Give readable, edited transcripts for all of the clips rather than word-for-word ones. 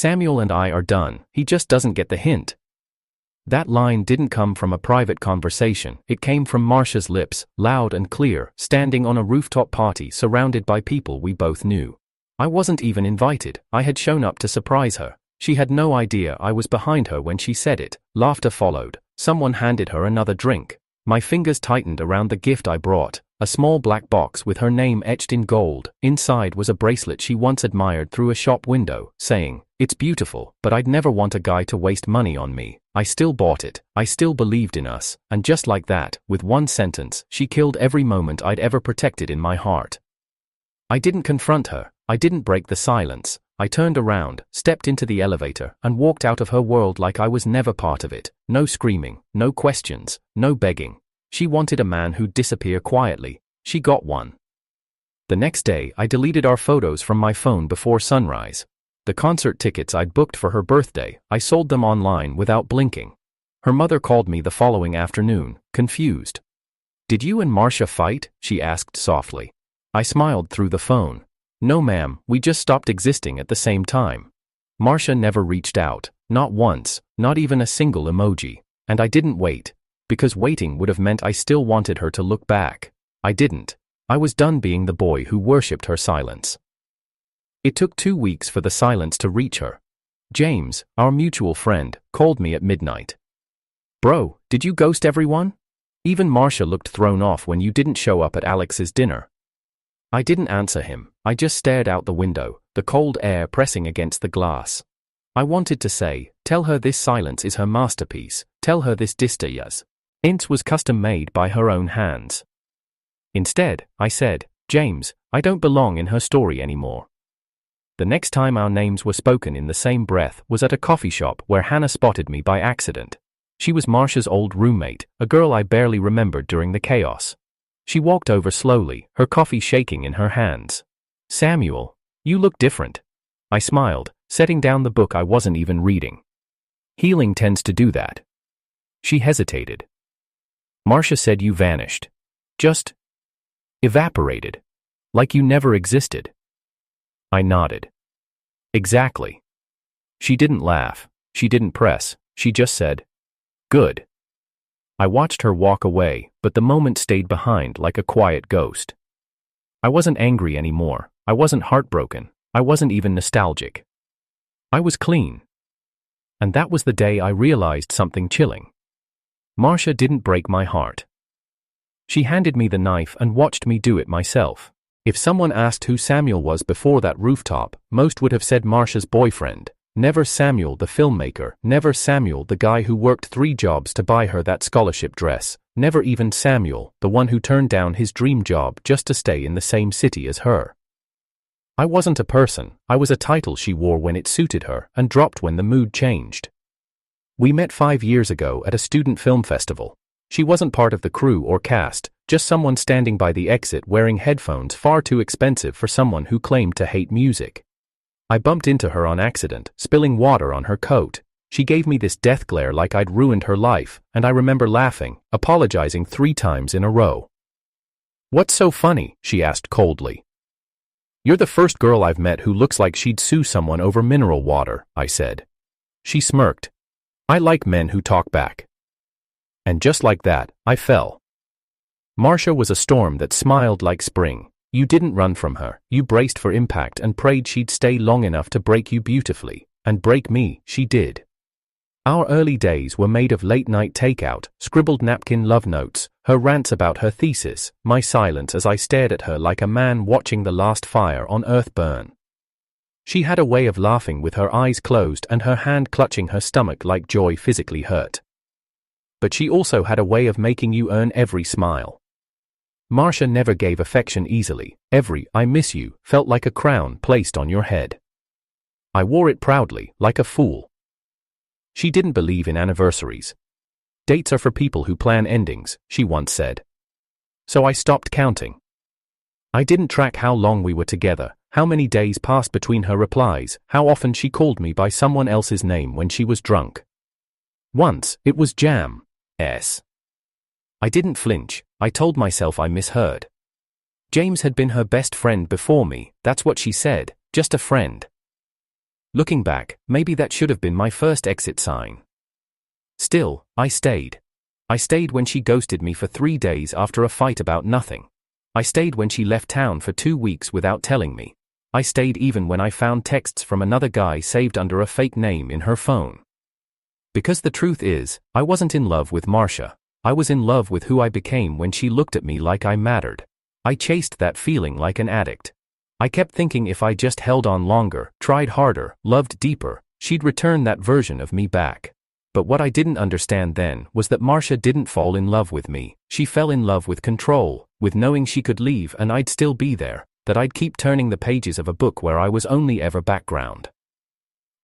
Samuel and I are done, he just doesn't get the hint. That line didn't come from a private conversation, it came from Marsha's lips, loud and clear, standing on a rooftop party surrounded by people we both knew. I wasn't even invited, I had shown up to surprise her. She had no idea I was behind her when she said it. Laughter followed. Someone handed her another drink. My fingers tightened around the gift I brought, a small black box with her name etched in gold. Inside was a bracelet she once admired through a shop window, saying, "It's beautiful, but I'd never want a guy to waste money on me." I still bought it, I still believed in us, and just like that, with one sentence, she killed every moment I'd ever protected in my heart. I didn't confront her, I didn't break the silence. I turned around, stepped into the elevator, and walked out of her world like I was never part of it. No screaming, no questions, no begging. She wanted a man who'd disappear quietly. She got one. The next day, I deleted our photos from my phone before sunrise. The concert tickets I'd booked for her birthday, I sold them online without blinking. Her mother called me the following afternoon, confused. "Did you and Marsha fight?" she asked softly. I smiled through the phone. "No ma'am, we just stopped existing at the same time." Marsha never reached out, not once, not even a single emoji. And I didn't wait. Because waiting would have meant I still wanted her to look back. I didn't. I was done being the boy who worshipped her silence. It took 2 weeks for the silence to reach her. James, our mutual friend, called me at midnight. "Bro, did you ghost everyone? Even Marsha looked thrown off when you didn't show up at Alex's dinner." I didn't answer him, I just stared out the window, the cold air pressing against the glass. I wanted to say, tell her this silence is her masterpiece, tell her this distance was custom made by her own hands. Instead, I said, "James, I don't belong in her story anymore." The next time our names were spoken in the same breath was at a coffee shop where Hannah spotted me by accident. She was Marsha's old roommate, a girl I barely remembered during the chaos. She walked over slowly, her coffee shaking in her hands. "Samuel, you look different." I smiled, setting down the book I wasn't even reading. "Healing tends to do that." She hesitated. "Marsha said you vanished. Just evaporated. Like you never existed." I nodded. "Exactly." She didn't laugh. She didn't press. She just said, "Good." I watched her walk away, but the moment stayed behind like a quiet ghost. I wasn't angry anymore. I wasn't heartbroken. I wasn't even nostalgic. I was clean. And that was the day I realized something chilling. Marsha didn't break my heart. She handed me the knife and watched me do it myself. If someone asked who Samuel was before that rooftop, most would have said Marsha's boyfriend. Never Samuel the filmmaker, never Samuel the guy who worked 3 jobs to buy her that scholarship dress, never even Samuel, the one who turned down his dream job just to stay in the same city as her. I wasn't a person, I was a title she wore when it suited her and dropped when the mood changed. We met 5 years ago at a student film festival. She wasn't part of the crew or cast, just someone standing by the exit wearing headphones far too expensive for someone who claimed to hate music. I bumped into her on accident, spilling water on her coat. She gave me this death glare like I'd ruined her life, and I remember laughing, apologizing 3 times in a row. "What's so funny?" she asked coldly. "You're the first girl I've met who looks like she'd sue someone over mineral water," I said. She smirked. "I like men who talk back." And just like that, I fell. Marsha was a storm that smiled like spring. You didn't run from her, you braced for impact and prayed she'd stay long enough to break you beautifully. And break me, she did. Our early days were made of late-night takeout, scribbled napkin love notes, her rants about her thesis, my silence as I stared at her like a man watching the last fire on earth burn. She had a way of laughing with her eyes closed and her hand clutching her stomach like joy physically hurt. But she also had a way of making you earn every smile. Marsha never gave affection easily. Every "I miss you" felt like a crown placed on your head. I wore it proudly, like a fool. She didn't believe in anniversaries. "Dates are for people who plan endings," she once said. So I stopped counting. I didn't track how long we were together, how many days passed between her replies, how often she called me by someone else's name when she was drunk. Once, it was Jam. S. I didn't flinch. I told myself I misheard. James had been her best friend before me, that's what she said, just a friend. Looking back, maybe that should have been my first exit sign. Still, I stayed. I stayed when she ghosted me for 3 days after a fight about nothing. I stayed when she left town for 2 weeks without telling me. I stayed even when I found texts from another guy saved under a fake name in her phone. Because the truth is, I wasn't in love with Marsha. I was in love with who I became when she looked at me like I mattered. I chased that feeling like an addict. I kept thinking if I just held on longer, tried harder, loved deeper, she'd return that version of me back. But what I didn't understand then was that Marsha didn't fall in love with me. She fell in love with control, with knowing she could leave and I'd still be there, that I'd keep turning the pages of a book where I was only ever background.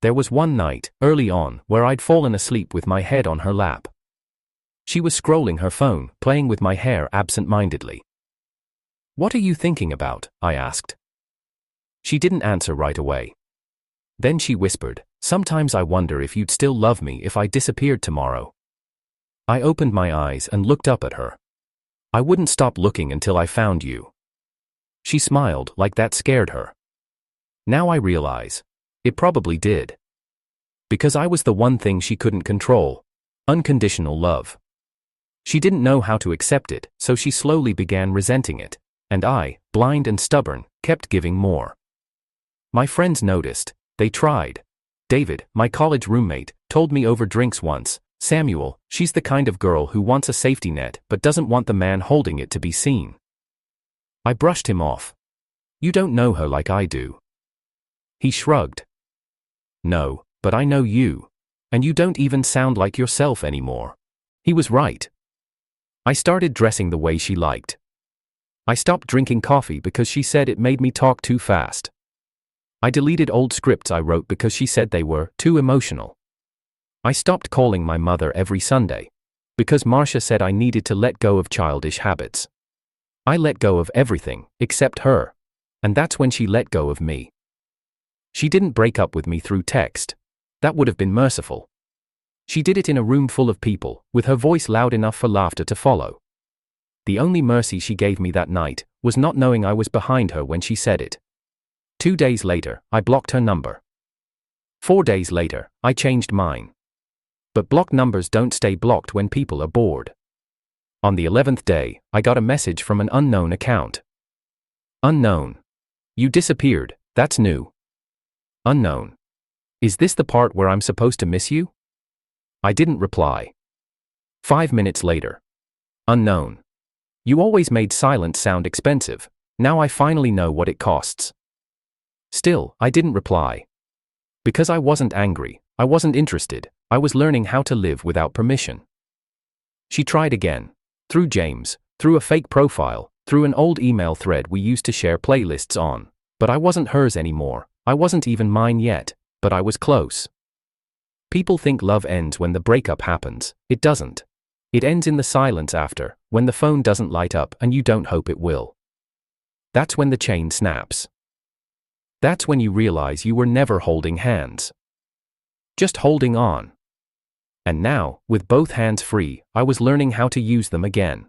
There was one night, early on, where I'd fallen asleep with my head on her lap. She was scrolling her phone, playing with my hair absent-mindedly. "What are you thinking about?" I asked. She didn't answer right away. Then she whispered, "Sometimes I wonder if you'd still love me if I disappeared tomorrow." I opened my eyes and looked up at her. "I wouldn't stop looking until I found you." She smiled like that scared her. Now I realize. It probably did. Because I was the one thing she couldn't control. Unconditional love. She didn't know how to accept it, so she slowly began resenting it. And I, blind and stubborn, kept giving more. My friends noticed. They tried. David, my college roommate, told me over drinks once, "Samuel, she's the kind of girl who wants a safety net but doesn't want the man holding it to be seen." I brushed him off. "You don't know her like I do." He shrugged. "No, but I know you. And you don't even sound like yourself anymore." He was right. I started dressing the way she liked. I stopped drinking coffee because she said it made me talk too fast. I deleted old scripts I wrote because she said they were too emotional. I stopped calling my mother every Sunday. Because Marsha said I needed to let go of childish habits. I let go of everything, except her. And that's when she let go of me. She didn't break up with me through text. That would have been merciful. She did it in a room full of people, with her voice loud enough for laughter to follow. The only mercy she gave me that night was not knowing I was behind her when she said it. 2 days later, I blocked her number. 4 days later, I changed mine. But blocked numbers don't stay blocked when people are bored. On the 11th day, I got a message from an unknown account. Unknown. You disappeared, that's new. Unknown. Is this the part where I'm supposed to miss you? I didn't reply. 5 minutes later. Unknown. You always made silence sound expensive. Now I finally know what it costs. Still, I didn't reply. Because I wasn't angry, I wasn't interested, I was learning how to live without permission. She tried again. Through James, through a fake profile, through an old email thread we used to share playlists on. But I wasn't hers anymore, I wasn't even mine yet, but I was close. People think love ends when the breakup happens. It doesn't. It ends in the silence after, when the phone doesn't light up and you don't hope it will. That's when the chain snaps. That's when you realize you were never holding hands. Just holding on. And now, with both hands free, I was learning how to use them again.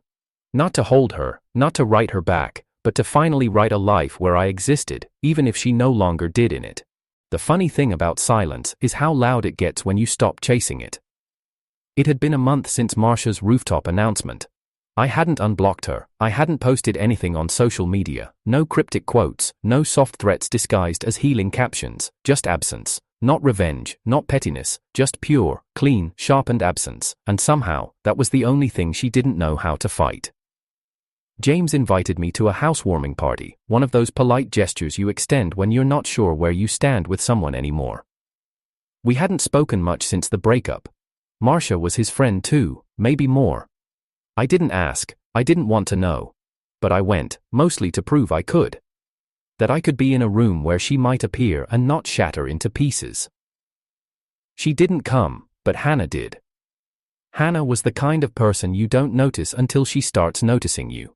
Not to hold her, not to write her back, but to finally write a life where I existed, even if she no longer did in it. The funny thing about silence is how loud it gets when you stop chasing it. It had been a month since Marsha's rooftop announcement. I hadn't unblocked her, I hadn't posted anything on social media, no cryptic quotes, no soft threats disguised as healing captions, just absence. Not revenge, not pettiness, just pure, clean, sharpened absence, and somehow, that was the only thing she didn't know how to fight. James invited me to a housewarming party, one of those polite gestures you extend when you're not sure where you stand with someone anymore. We hadn't spoken much since the breakup. Marsha was his friend too, maybe more. I didn't ask, I didn't want to know. But I went, mostly to prove I could. That I could be in a room where she might appear and not shatter into pieces. She didn't come, but Hannah did. Hannah was the kind of person you don't notice until she starts noticing you.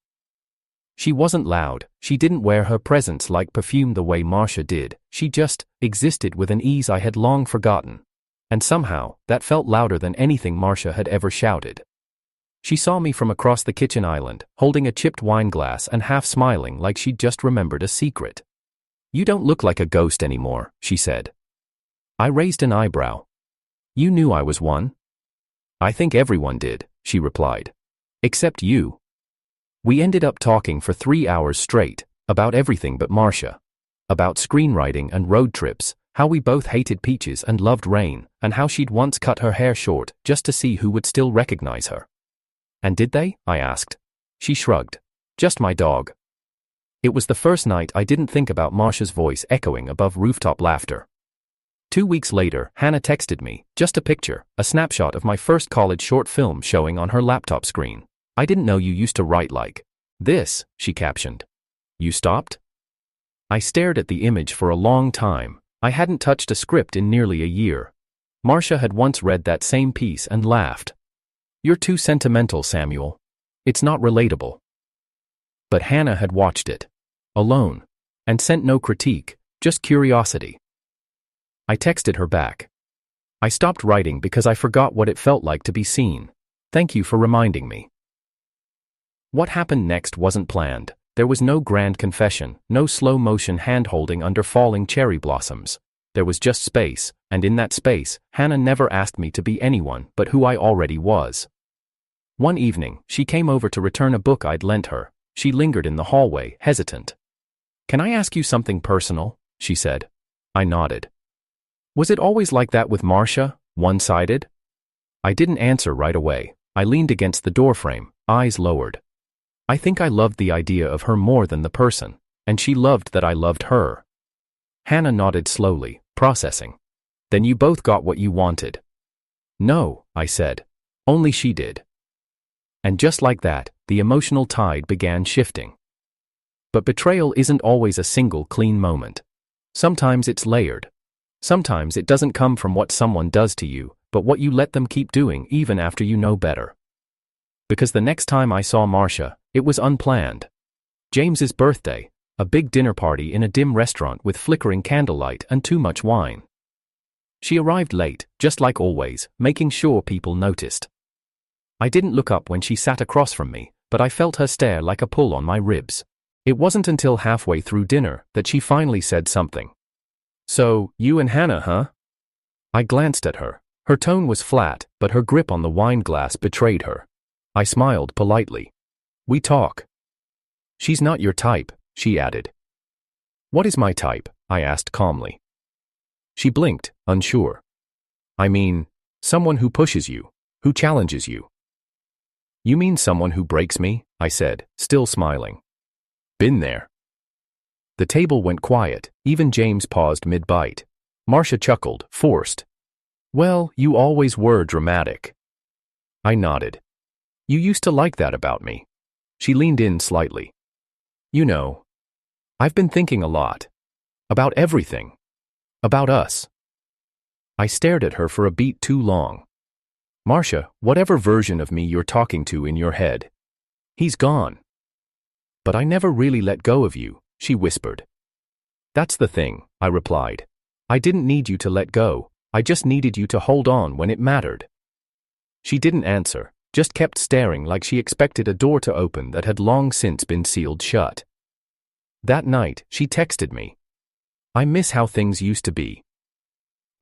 She wasn't loud, she didn't wear her presence like perfume the way Marsha did, she just existed with an ease I had long forgotten. And somehow, that felt louder than anything Marsha had ever shouted. She saw me from across the kitchen island, holding a chipped wine glass and half smiling like she'd just remembered a secret. "You don't look like a ghost anymore," she said. I raised an eyebrow. You knew I was one? I think everyone did, she replied. Except you. We ended up talking for 3 hours straight, about everything but Marsha. About screenwriting and road trips, how we both hated peaches and loved rain, and how she'd once cut her hair short just to see who would still recognize her. And did they? I asked. She shrugged. Just my dog. It was the first night I didn't think about Marsha's voice echoing above rooftop laughter. 2 weeks later, Hannah texted me, just a picture, a snapshot of my first college short film showing on her laptop screen. I didn't know you used to write like this, she captioned. You stopped? I stared at the image for a long time. I hadn't touched a script in nearly a year. Marsha had once read that same piece and laughed. You're too sentimental, Samuel. It's not relatable. But Hannah had watched it. Alone. And sent no critique, just curiosity. I texted her back. I stopped writing because I forgot what it felt like to be seen. Thank you for reminding me. What happened next wasn't planned. There was no grand confession, no slow-motion hand-holding under falling cherry blossoms. There was just space, and in that space, Hannah never asked me to be anyone but who I already was. One evening, she came over to return a book I'd lent her. She lingered in the hallway, hesitant. Can I ask you something personal? She said. I nodded. Was it always like that with Marsha, one-sided? I didn't answer right away. I leaned against the doorframe, eyes lowered. I think I loved the idea of her more than the person, and she loved that I loved her. Hannah nodded slowly, processing. Then you both got what you wanted. No, I said. Only she did. And just like that, the emotional tide began shifting. But betrayal isn't always a single clean moment. Sometimes it's layered. Sometimes it doesn't come from what someone does to you, but what you let them keep doing even after you know better. Because the next time I saw Marsha, it was unplanned. James's birthday, a big dinner party in a dim restaurant with flickering candlelight and too much wine. She arrived late, just like always, making sure people noticed. I didn't look up when she sat across from me, but I felt her stare like a pull on my ribs. It wasn't until halfway through dinner that she finally said something. So, you and Hannah, huh? I glanced at her. Her tone was flat, but her grip on the wine glass betrayed her. I smiled politely. We talk. She's not your type, she added. What is my type? I asked calmly. She blinked, unsure. I mean, someone who pushes you, who challenges you. You mean someone who breaks me? I said, still smiling. Been there. The table went quiet, even James paused mid-bite. Marsha chuckled, forced. Well, you always were dramatic. I nodded. You used to like that about me. She leaned in slightly. You know, I've been thinking a lot. About everything. About us. I stared at her for a beat too long. Marsha, whatever version of me you're talking to in your head, he's gone. But I never really let go of you, she whispered. That's the thing, I replied. I didn't need you to let go, I just needed you to hold on when it mattered. She didn't answer, just kept staring like she expected a door to open that had long since been sealed shut. That night, she texted me. I miss how things used to be.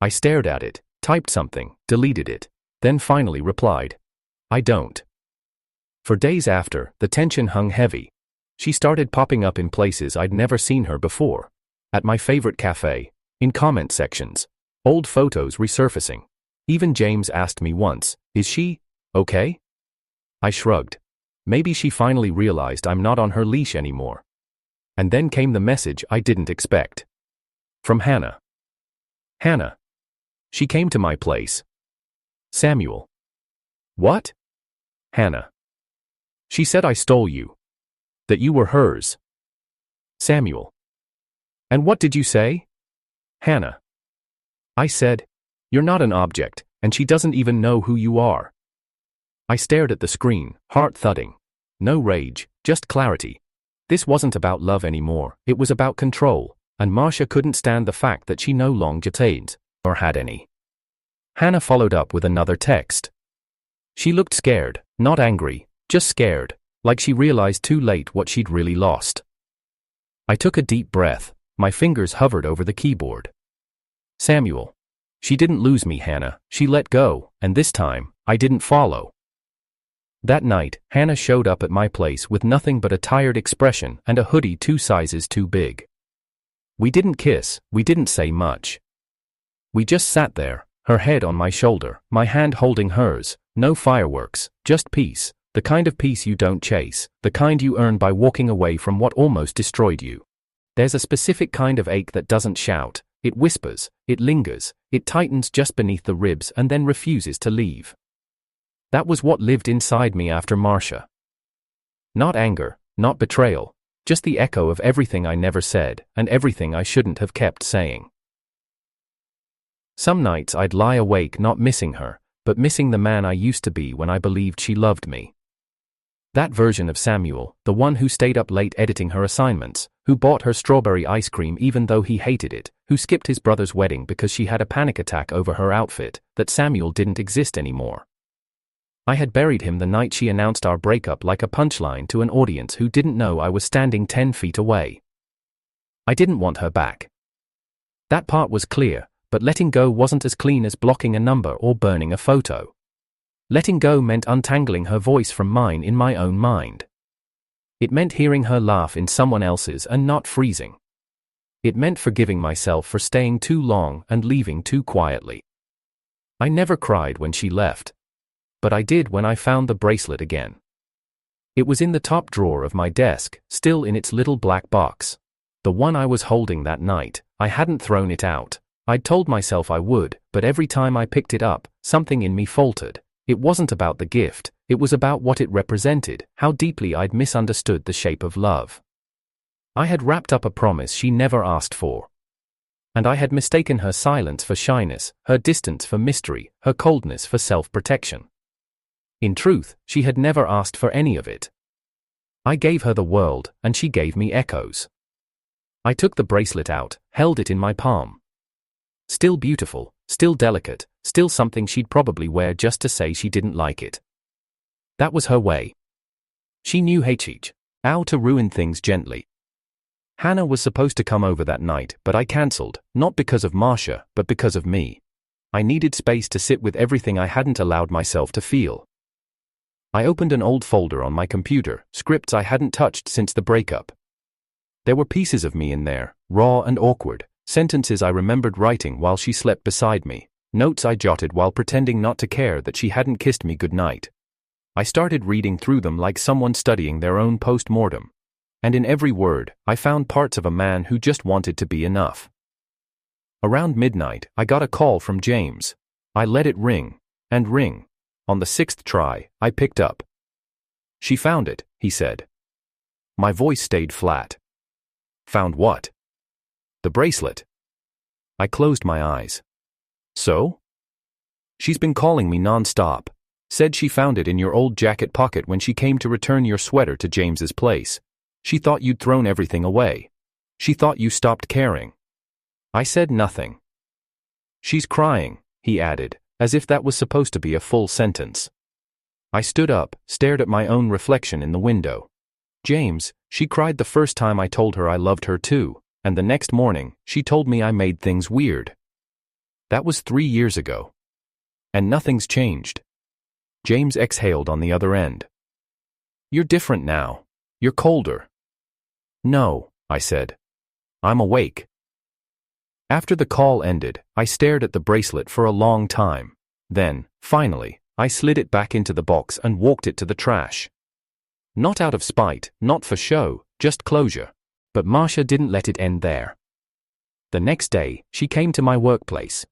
I stared at it, typed something, deleted it, then finally replied. I don't. For days after, the tension hung heavy. She started popping up in places I'd never seen her before. At my favorite cafe, in comment sections, old photos resurfacing. Even James asked me once, is she okay? I shrugged. Maybe she finally realized I'm not on her leash anymore. And then came the message I didn't expect. From Hannah. Hannah. She came to my place. Samuel. What? Hannah. She said I stole you. That you were hers. Samuel. And what did you say? Hannah. I said, you're not an object, and she doesn't even know who you are. I stared at the screen, heart thudding. No rage, just clarity. This wasn't about love anymore, it was about control, and Marsha couldn't stand the fact that she no longer detained, or had any. Hannah followed up with another text. She looked scared, not angry, just scared, like she realized too late what she'd really lost. I took a deep breath, my fingers hovered over the keyboard. Samuel. She didn't lose me, Hannah. She let go, and this time, I didn't follow. That night, Hannah showed up at my place with nothing but a tired expression and a hoodie 2 sizes too big. We didn't kiss, we didn't say much. We just sat there, her head on my shoulder, my hand holding hers, no fireworks, just peace, the kind of peace you don't chase, the kind you earn by walking away from what almost destroyed you. There's a specific kind of ache that doesn't shout, it whispers, it lingers, it tightens just beneath the ribs and then refuses to leave. That was what lived inside me after Marsha. Not anger, not betrayal, just the echo of everything I never said and everything I shouldn't have kept saying. Some nights I'd lie awake not missing her, but missing the man I used to be when I believed she loved me. That version of Samuel, the one who stayed up late editing her assignments, who bought her strawberry ice cream even though he hated it, who skipped his brother's wedding because she had a panic attack over her outfit, that Samuel didn't exist anymore. I had buried him the night she announced our breakup like a punchline to an audience who didn't know I was standing 10 feet away. I didn't want her back. That part was clear, but letting go wasn't as clean as blocking a number or burning a photo. Letting go meant untangling her voice from mine in my own mind. It meant hearing her laugh in someone else's and not freezing. It meant forgiving myself for staying too long and leaving too quietly. I never cried when she left. But I did when I found the bracelet again. It was in the top drawer of my desk, still in its little black box. The one I was holding that night. I hadn't thrown it out. I'd told myself I would, but every time I picked it up, something in me faltered. It wasn't about the gift, it was about what it represented, how deeply I'd misunderstood the shape of love. I had wrapped up a promise she never asked for. And I had mistaken her silence for shyness, her distance for mystery, her coldness for self-protection. In truth, she had never asked for any of it. I gave her the world, and she gave me echoes. I took the bracelet out, held it in my palm. Still beautiful, still delicate, still something she'd probably wear just to say she didn't like it. That was her way. She knew how to ruin things gently. Hannah was supposed to come over that night, but I cancelled, not because of Marsha, but because of me. I needed space to sit with everything I hadn't allowed myself to feel. I opened an old folder on my computer, scripts I hadn't touched since the breakup. There were pieces of me in there, raw and awkward, sentences I remembered writing while she slept beside me, notes I jotted while pretending not to care that she hadn't kissed me goodnight. I started reading through them like someone studying their own post-mortem. And in every word, I found parts of a man who just wanted to be enough. Around midnight, I got a call from James. I let it ring, and ring. On the 6th try, I picked up. "She found it," he said. My voice stayed flat. "Found what?" "The bracelet." I closed my eyes. "So?" "She's been calling me non-stop. Said she found it in your old jacket pocket when she came to return your sweater to James's place. She thought you'd thrown everything away. She thought you stopped caring." I said nothing. "She's crying," he added, as if that was supposed to be a full sentence. I stood up, stared at my own reflection in the window. "James, she cried the first time I told her I loved her too, and the next morning, she told me I made things weird. That was 3 years ago. And nothing's changed." James exhaled on the other end. "You're different now. You're colder." "No," I said. "I'm awake." After the call ended, I stared at the bracelet for a long time. Then, finally, I slid it back into the box and walked it to the trash. Not out of spite, not for show, just closure. But Marsha didn't let it end there. The next day, she came to my workplace.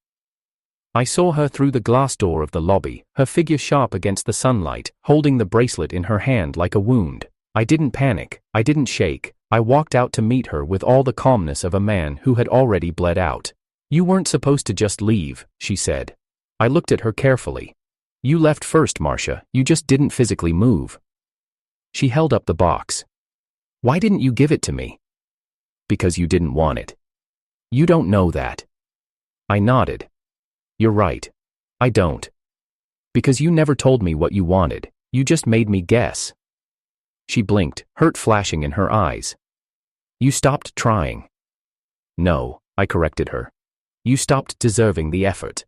I saw her through the glass door of the lobby, her figure sharp against the sunlight, holding the bracelet in her hand like a wound. I didn't panic, I didn't shake. I walked out to meet her with all the calmness of a man who had already bled out. "You weren't supposed to just leave," she said. I looked at her carefully. "You left first, Marsha, you just didn't physically move." She held up the box. "Why didn't you give it to me?" "Because you didn't want it." "You don't know that." I nodded. "You're right. I don't. Because you never told me what you wanted, you just made me guess." She blinked, hurt flashing in her eyes. "You stopped trying." "No," I corrected her. You stopped deserving the effort.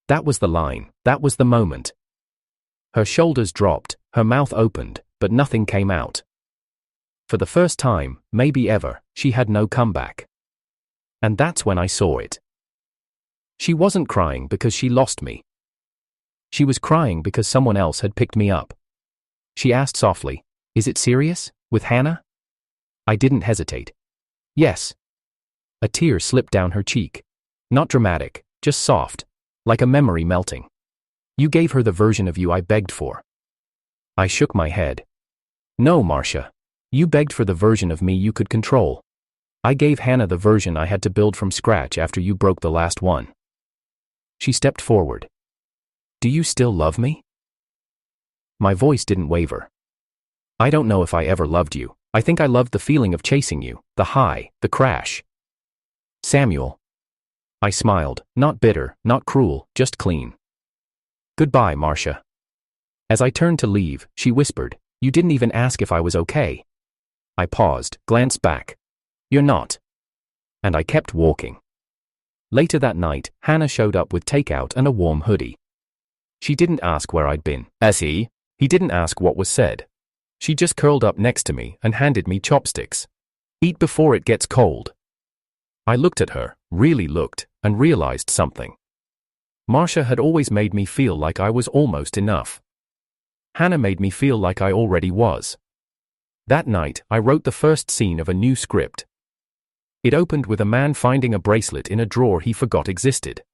That was the line, that was the moment. Her shoulders dropped, her mouth opened, but nothing came out. For the first time, maybe ever, she had no comeback. And that's when I saw it. She wasn't crying because she lost me. She was crying because someone else had picked me up. She asked softly, "Is it serious, with Hannah?" I didn't hesitate. "Yes." A tear slipped down her cheek. Not dramatic, just soft, like a memory melting. "You gave her the version of you I begged for." I shook my head. "No, Marsha. You begged for the version of me you could control. I gave Hannah the version I had to build from scratch after you broke the last one." She stepped forward. "Do you still love me?" My voice didn't waver. "I don't know if I ever loved you. I think I loved the feeling of chasing you, the high, the crash." "Samuel." I smiled, not bitter, not cruel, just clean. "Goodbye, Marsha." As I turned to leave, she whispered, "You didn't even ask if I was okay." I paused, glanced back. "You're not." And I kept walking. Later that night, Hannah showed up with takeout and a warm hoodie. She didn't ask where I'd been. He didn't ask what was said. She just curled up next to me and handed me chopsticks. "Eat before it gets cold." I looked at her, really looked, and realized something. Marsha had always made me feel like I was almost enough. Hannah made me feel like I already was. That night, I wrote the first scene of a new script. It opened with a man finding a bracelet in a drawer he forgot existed,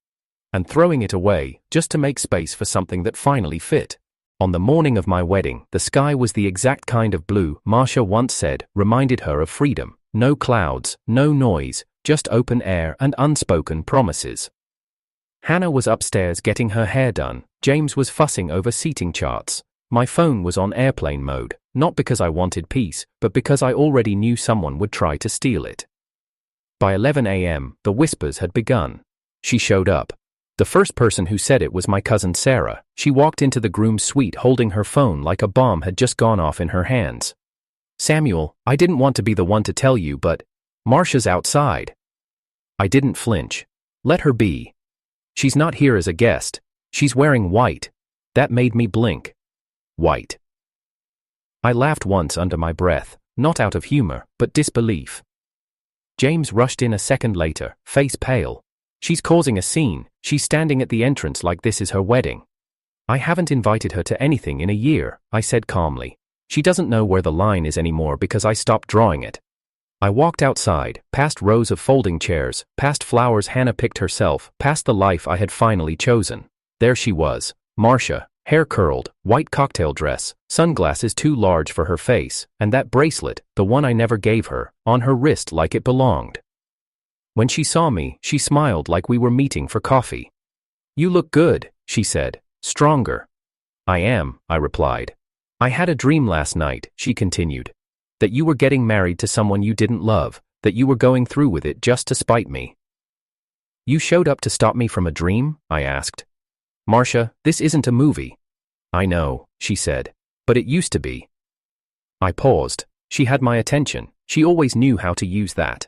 and throwing it away, just to make space for something that finally fit. On the morning of my wedding, the sky was the exact kind of blue Marsha once said reminded her of freedom. No clouds, no noise, just open air and unspoken promises. Hannah was upstairs getting her hair done. James was fussing over seating charts. My phone was on airplane mode, not because I wanted peace, but because I already knew someone would try to steal it. By 11 a.m., the whispers had begun. She showed up. The first person who said it was my cousin Sarah. She walked into the groom's suite holding her phone like a bomb had just gone off in her hands. "Samuel, I didn't want to be the one to tell you, but Marsha's outside." I didn't flinch. Let her be. She's not here as a guest. She's wearing white. That made me blink. White. I laughed once under my breath, not out of humor, but disbelief. James rushed in a second later, face pale. "She's causing a scene. She's standing at the entrance like this is her wedding." "I haven't invited her to anything in a year," I said calmly. "She doesn't know where the line is anymore because I stopped drawing it." I walked outside, past rows of folding chairs, past flowers Hannah picked herself, past the life I had finally chosen. There she was, Marsha, hair curled, white cocktail dress, sunglasses too large for her face, and that bracelet, the one I never gave her, on her wrist like it belonged. When she saw me, she smiled like we were meeting for coffee. "You look good," she said, "stronger." "I am," I replied. "I had a dream last night," she continued. "That you were getting married to someone you didn't love, that you were going through with it just to spite me." "You showed up to stop me from a dream?" I asked. "Marsha, this isn't a movie." "I know," she said, "but it used to be." I paused. She had my attention. She always knew how to use that.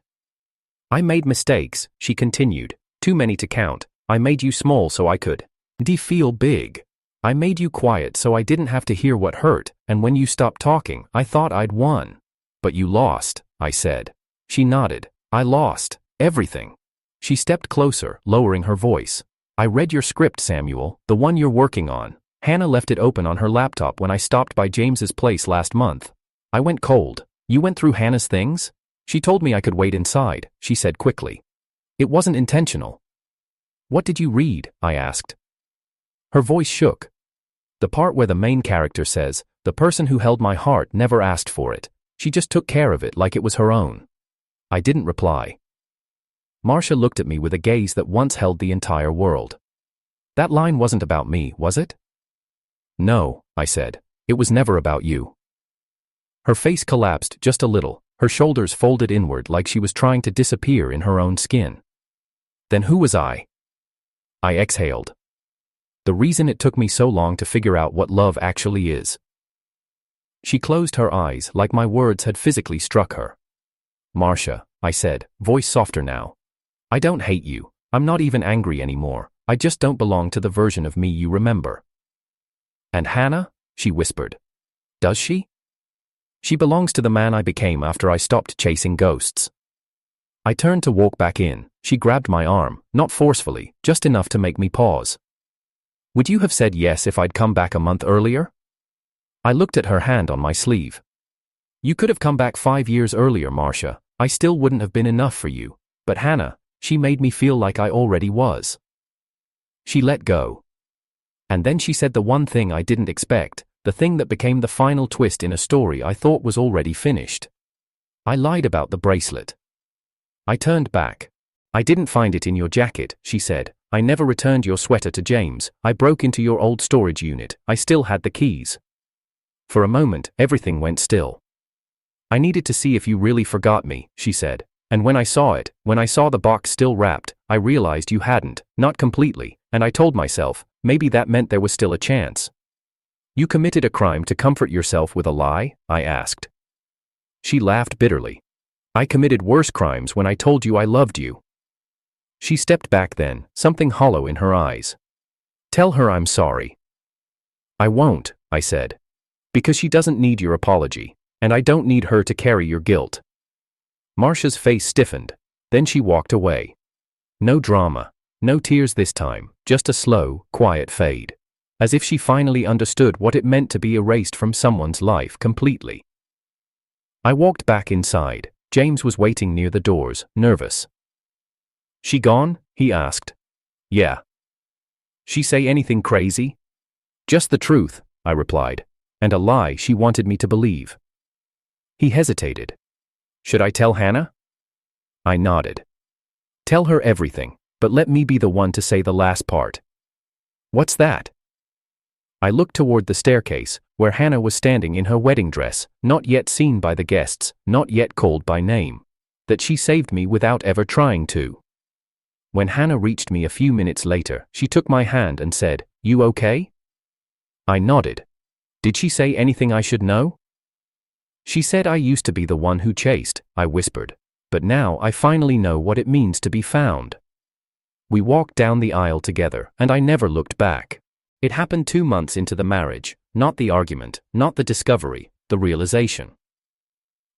"I made mistakes," she continued. "Too many to count. I made you small so I could feel big. I made you quiet so I didn't have to hear what hurt, and when you stopped talking, I thought I'd won. But you lost," I said. She nodded. "I lost everything." She stepped closer, lowering her voice. "I read your script, Samuel, the one you're working on. Hannah left it open on her laptop when I stopped by James's place last month. I went cold. You went through Hannah's things?" "She told me I could wait inside," she said quickly. "It wasn't intentional." "What did you read?" I asked. Her voice shook. "The part where the main character says, 'The person who held my heart never asked for it. She just took care of it like it was her own.'" I didn't reply. Marsha looked at me with a gaze that once held the entire world. "That line wasn't about me, was it?" "No," I said. "It was never about you." Her face collapsed just a little, her shoulders folded inward like she was trying to disappear in her own skin. "Then who was I?" I exhaled. The reason it took me so long to figure out what love actually is. She closed her eyes like my words had physically struck her. "Marsha," I said, voice softer now. "I don't hate you. I'm not even angry anymore. I just don't belong to the version of me you remember." "And Hannah?" she whispered. "Does she?" "She belongs to the man I became after I stopped chasing ghosts." I turned to walk back in. She grabbed my arm, not forcefully, just enough to make me pause. "Would you have said yes if I'd come back a month earlier?" I looked at her hand on my sleeve. "You could have come back 5 years earlier, Marsha. I still wouldn't have been enough for you. But Hannah, she made me feel like I already was." She let go. And then she said the one thing I didn't expect, the thing that became the final twist in a story I thought was already finished. "I lied about the bracelet." I turned back. "I didn't find it in your jacket," she said. "I never returned your sweater to James. I broke into your old storage unit. I still had the keys." For a moment, everything went still. "I needed to see if you really forgot me," she said. "And when I saw the box still wrapped, I realized you hadn't, not completely, and I told myself, maybe that meant there was still a chance." "You committed a crime to comfort yourself with a lie?" I asked. She laughed bitterly. "I committed worse crimes when I told you I loved you." She stepped back then, something hollow in her eyes. "Tell her I'm sorry." "I won't," I said. "Because she doesn't need your apology, and I don't need her to carry your guilt." Marsha's face stiffened. Then she walked away. No drama, no tears this time, just a slow, quiet fade. As if she finally understood what it meant to be erased from someone's life completely. I walked back inside. James was waiting near the doors, nervous. "She gone?" he asked. "Yeah." "She say anything crazy?" "Just the truth," I replied. "And a lie she wanted me to believe." He hesitated. "Should I tell Hannah?" I nodded. "Tell her everything, but let me be the one to say the last part." "What's that?" I looked toward the staircase, where Hannah was standing in her wedding dress, not yet seen by the guests, not yet called by name. That she saved me without ever trying to. When Hannah reached me a few minutes later, she took my hand and said, "You okay?" I nodded. "Did she say anything I should know?" "She said I used to be the one who chased," I whispered. "But now I finally know what it means to be found." We walked down the aisle together, and I never looked back. It happened 2 months into the marriage, not the argument, not the discovery, the realization.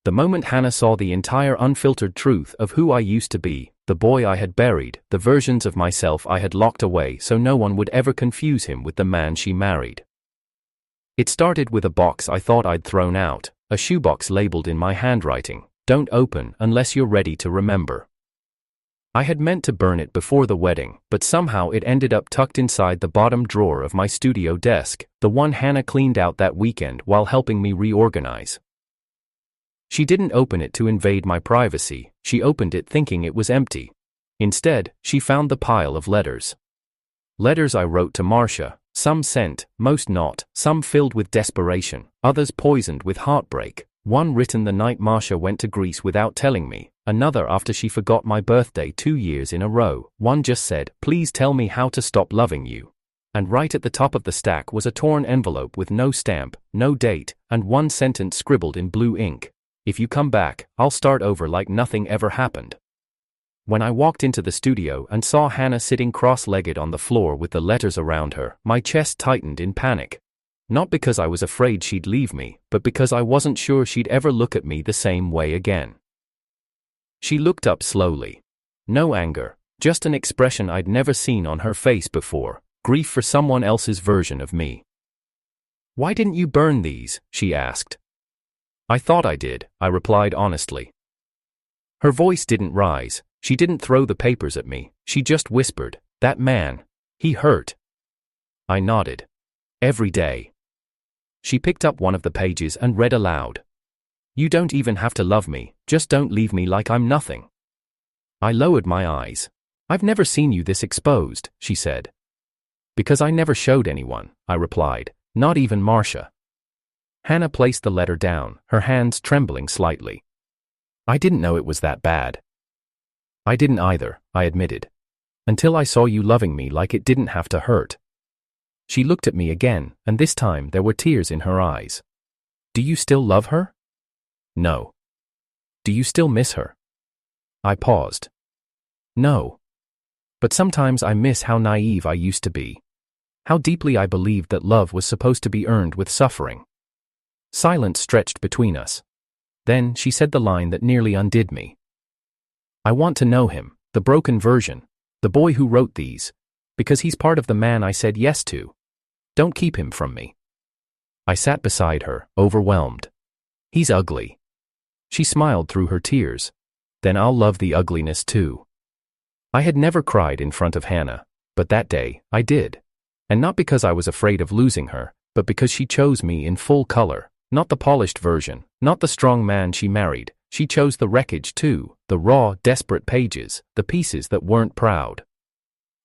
The moment Hannah saw the entire unfiltered truth of who I used to be, the boy I had buried, the versions of myself I had locked away so no one would ever confuse him with the man she married. It started with a box I thought I'd thrown out, a shoebox labeled in my handwriting, "Don't open unless you're ready to remember." I had meant to burn it before the wedding, but somehow it ended up tucked inside the bottom drawer of my studio desk, the one Hannah cleaned out that weekend while helping me reorganize. She didn't open it to invade my privacy, she opened it thinking it was empty. Instead, she found the pile of letters. Letters I wrote to Marsha, some sent, most not, some filled with desperation, others poisoned with heartbreak. One written the night Marsha went to Greece without telling me, another after she forgot my birthday 2 years in a row. One just said, "Please tell me how to stop loving you." And right at the top of the stack was a torn envelope with no stamp, no date, and one sentence scribbled in blue ink. "If you come back, I'll start over like nothing ever happened." When I walked into the studio and saw Hannah sitting cross-legged on the floor with the letters around her, my chest tightened in panic. Not because I was afraid she'd leave me, but because I wasn't sure she'd ever look at me the same way again. She looked up slowly. No anger, just an expression I'd never seen on her face before, grief for someone else's version of me. "Why didn't you burn these?" she asked. "I thought I did," I replied honestly. Her voice didn't rise, she didn't throw the papers at me, she just whispered, "That man, he hurt." I nodded. "Every day." She picked up one of the pages and read aloud. "You don't even have to love me, just don't leave me like I'm nothing." I lowered my eyes. "I've never seen you this exposed," she said. "Because I never showed anyone," I replied, "not even Marsha." Hannah placed the letter down, her hands trembling slightly. "I didn't know it was that bad." "I didn't either," I admitted. "Until I saw you loving me like it didn't have to hurt." She looked at me again, and this time there were tears in her eyes. "Do you still love her?" "No." "Do you still miss her?" I paused. "No." But sometimes I miss how naive I used to be. How deeply I believed that love was supposed to be earned with suffering. Silence stretched between us. Then she said the line that nearly undid me. I want to know him, the broken version, the boy who wrote these, because he's part of the man I said yes to. Don't keep him from me. I sat beside her, overwhelmed. He's ugly. She smiled through her tears. Then I'll love the ugliness too. I had never cried in front of Hannah, but that day, I did. And not because I was afraid of losing her, but because she chose me in full color, not the polished version, not the strong man she married. She chose the wreckage too, the raw, desperate pages, the pieces that weren't proud.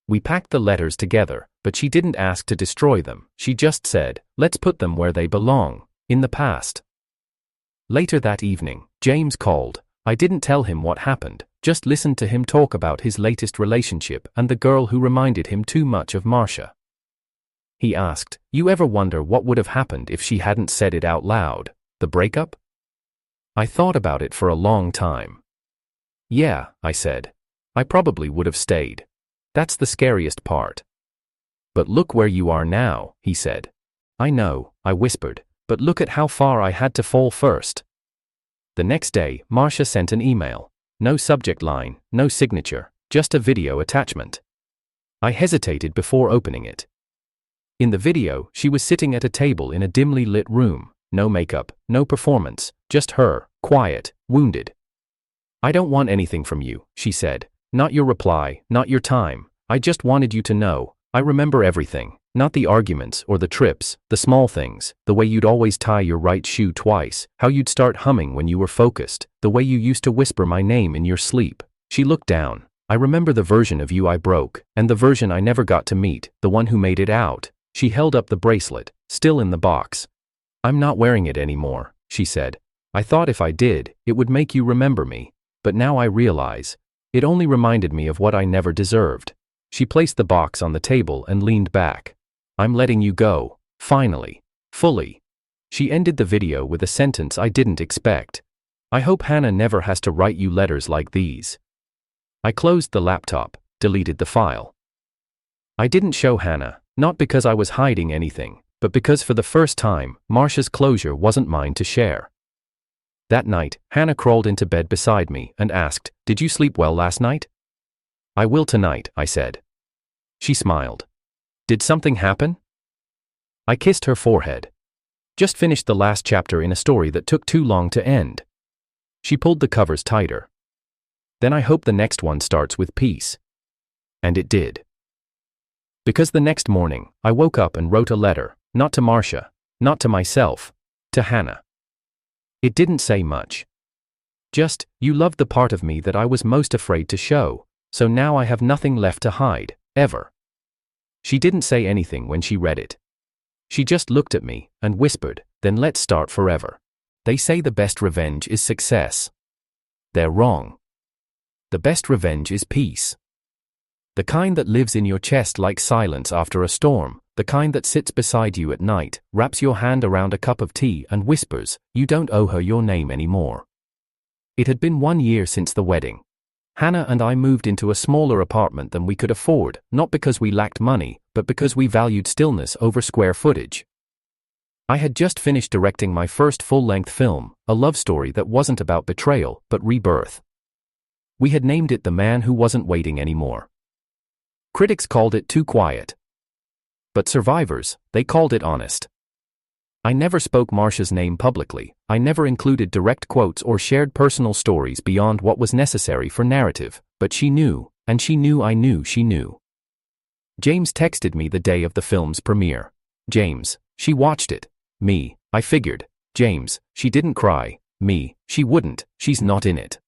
We packed the letters together, but she didn't ask to destroy them. She just said, let's put them where they belong, in the past. Later that evening, James called. I didn't tell him what happened, just listened to him talk about his latest relationship and the girl who reminded him too much of Marsha. He asked, you ever wonder what would have happened if she hadn't said it out loud, the breakup? I thought about it for a long time. Yeah, I said. I probably would have stayed. That's the scariest part. But look where you are now, he said. I know, I whispered, but look at how far I had to fall first. The next day, Marsha sent an email. No subject line, no signature, just a video attachment. I hesitated before opening it. In the video, she was sitting at a table in a dimly lit room. No makeup, no performance, just her, quiet, wounded. I don't want anything from you, she said. Not your reply, not your time. I just wanted you to know, I remember everything. Not the arguments or the trips, the small things, the way you'd always tie your right shoe twice, how you'd start humming when you were focused, the way you used to whisper my name in your sleep. She looked down. I remember the version of you I broke, and the version I never got to meet, the one who made it out. She held up the bracelet, still in the box. I'm not wearing it anymore, she said. I thought if I did, it would make you remember me, but now I realize, it only reminded me of what I never deserved. She placed the box on the table and leaned back. I'm letting you go, finally, fully. She ended the video with a sentence I didn't expect. I hope Hannah never has to write you letters like these. I closed the laptop, deleted the file. I didn't show Hannah, not because I was hiding anything, but because for the first time, Marsha's closure wasn't mine to share. That night, Hannah crawled into bed beside me and asked, "Did you sleep well last night?" "I will tonight," I said. She smiled. "Did something happen?" I kissed her forehead. Just finished the last chapter in a story that took too long to end. She pulled the covers tighter. "Then I hope the next one starts with peace." And it did. Because the next morning, I woke up and wrote a letter, not to Marsha, not to myself, to Hannah. It didn't say much. Just, "You loved the part of me that I was most afraid to show, so now I have nothing left to hide, ever." She didn't say anything when she read it. She just looked at me and whispered, "Then let's start forever." They say the best revenge is success. They're wrong. The best revenge is peace. The kind that lives in your chest like silence after a storm, the kind that sits beside you at night, wraps your hand around a cup of tea and whispers, "You don't owe her your name anymore." It had been 1 year since the wedding. Hannah and I moved into a smaller apartment than we could afford, not because we lacked money, but because we valued stillness over square footage. I had just finished directing my first full-length film, a love story that wasn't about betrayal, but rebirth. We had named it The Man Who Wasn't Waiting Anymore. Critics called it too quiet. But survivors, they called it honest. I never spoke Marsha's name publicly, I never included direct quotes or shared personal stories beyond what was necessary for narrative, but she knew, and she knew I knew she knew. James texted me the day of the film's premiere. "James, she watched it." Me, I figured. James, she didn't cry. Me, she wouldn't, she's not in it.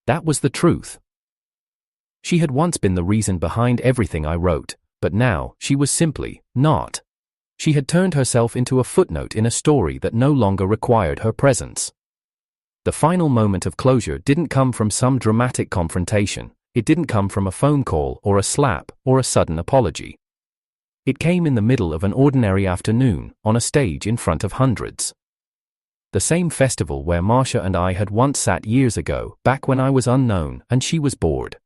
That was the truth. She had once been the reason behind everything I wrote, but now, she was simply not. She had turned herself into a footnote in a story that no longer required her presence. The final moment of closure didn't come from some dramatic confrontation, it didn't come from a phone call or a slap or a sudden apology. It came in the middle of an ordinary afternoon, on a stage in front of hundreds. The same festival where Marsha and I had once sat years ago, back when I was unknown and she was bored.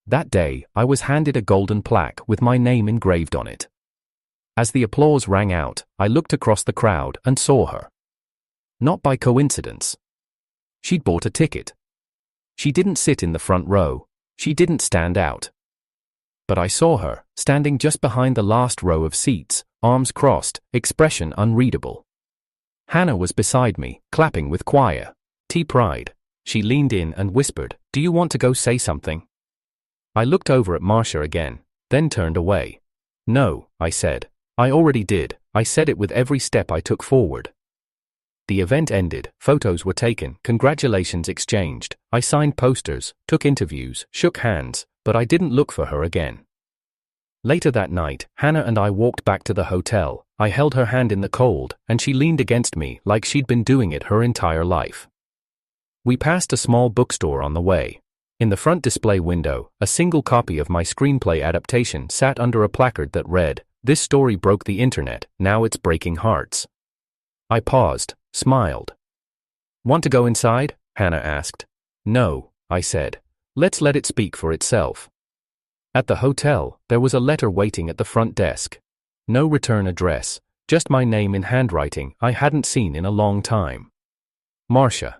That day, I was handed a golden plaque with my name engraved on it. As the applause rang out, I looked across the crowd and saw her. Not by coincidence. She'd bought a ticket. She didn't sit in the front row. She didn't stand out. But I saw her, standing just behind the last row of seats, arms crossed, expression unreadable. Hannah was beside me, clapping with choir. Pride. She leaned in and whispered, "Do you want to go say something?" I looked over at Marsha again, then turned away. "No," I said. "I already did. I said it with every step I took forward." The event ended, photos were taken, congratulations exchanged, I signed posters, took interviews, shook hands, but I didn't look for her again. Later that night, Hannah and I walked back to the hotel. I held her hand in the cold, and she leaned against me like she'd been doing it her entire life. We passed a small bookstore on the way. In the front display window, a single copy of my screenplay adaptation sat under a placard that read, "This story broke the internet, now it's breaking hearts." I paused, smiled. "Want to go inside?" Hannah asked. "No," I said. "Let's let it speak for itself." At the hotel, there was a letter waiting at the front desk. No return address, just my name in handwriting I hadn't seen in a long time. Marsha.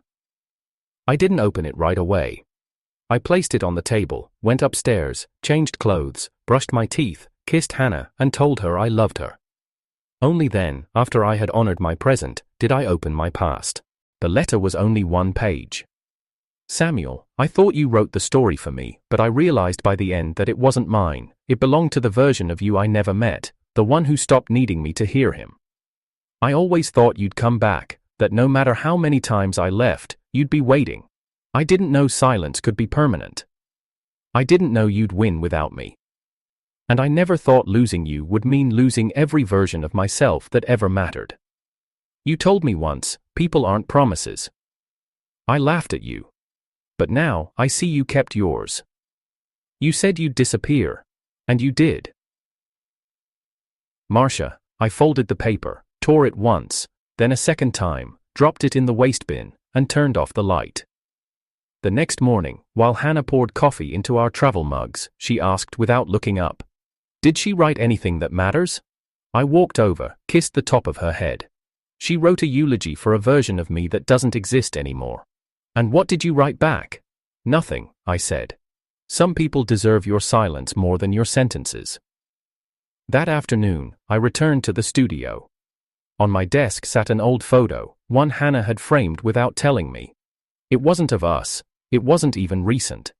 I didn't open it right away. I placed it on the table, went upstairs, changed clothes, brushed my teeth, kissed Hannah, and told her I loved her. Only then, after I had honored my present, did I open my past. The letter was only 1 page. "Samuel, I thought you wrote the story for me, but I realized by the end that it wasn't mine. It belonged to the version of you I never met, the one who stopped needing me to hear him. I always thought you'd come back, that no matter how many times I left, you'd be waiting. I didn't know silence could be permanent. I didn't know you'd win without me. And I never thought losing you would mean losing every version of myself that ever mattered. You told me once, people aren't promises. I laughed at you. But now, I see you kept yours. You said you'd disappear. And you did." Marsha, I folded the paper, tore it once, then a second time, dropped it in the waste bin, and turned off the light. The next morning, while Hannah poured coffee into our travel mugs, she asked without looking up, "Did she write anything that matters?" I walked over, kissed the top of her head. "She wrote a eulogy for a version of me that doesn't exist anymore." "And what did you write back?" "Nothing," I said. "Some people deserve your silence more than your sentences." That afternoon, I returned to the studio. On my desk sat an old photo, one Hannah had framed without telling me. It wasn't of us. It wasn't even recent.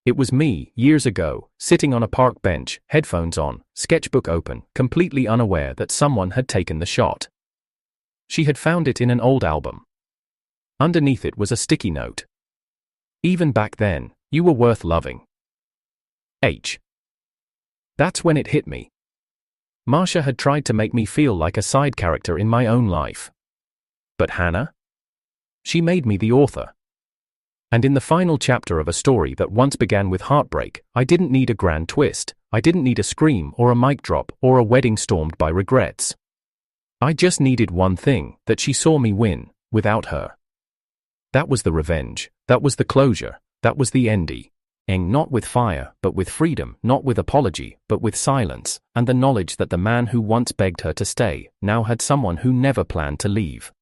It was me, years ago, sitting on a park bench, headphones on, sketchbook open, completely unaware that someone had taken the shot. She had found it in an old album. Underneath it was a sticky note. "Even back then, you were worth loving. H." That's when it hit me. Marsha had tried to make me feel like a side character in my own life. But Hannah? She made me the author. And in the final chapter of a story that once began with heartbreak, I didn't need a grand twist, I didn't need a scream or a mic drop or a wedding stormed by regrets. I just needed one thing, that she saw me win, without her. That was the revenge, that was the closure, that was the ending. Not with fire, but with freedom, not with apology, but with silence, and the knowledge that the man who once begged her to stay, now had someone who never planned to leave.